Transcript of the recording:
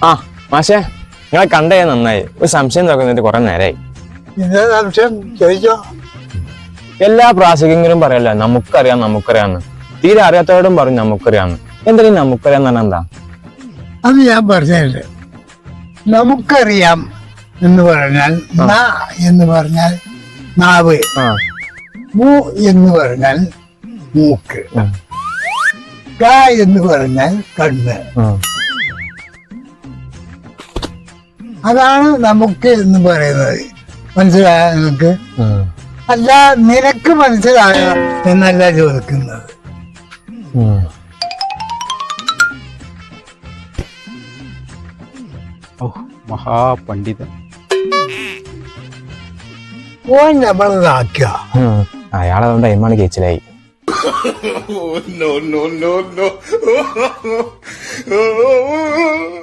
ആ മാഷേ, നിങ്ങളെ കണ്ടേ നന്നായി. ഒരു സംശയം നോക്കുന്നത് കുറെ നേരമായി. സംശയം ചോദിച്ചോ. എല്ലാ പ്രാസംഗികരും പറയല്ലോ നമുക്കറിയാന്ന്. തീരെ അറിയാത്തവരോടും പറയും നമുക്കറിയാന്ന്. എന്തെങ്കിലും നമുക്കറിയാന്ന് പറഞ്ഞാൽ എന്താ? അത് ഞാൻ പറഞ്ഞില്ല. നമുക്കറിയാം എന്ന് പറഞ്ഞാൽ എന്ന് പറഞ്ഞാൽ നാവ്, മൂ എന്ന് പറഞ്ഞാൽ മൂക്ക്, ക എന്ന് പറഞ്ഞാൽ കണ്ണ്. അതാണ് നമുക്ക് എന്ന് പറയുന്നത്. മനസ്സിലായോ നിനക്ക്? അല്ല, നിനക്ക് മനസ്സിലായോ എന്നല്ല ചോദിക്കുന്നത്. മഹാപണ്ഡിതൻ. ഓൻ നമ്മളതാക്കുക. അയാളതുകൊണ്ട് അയ്മാണ് കേച്ചിലായി. No.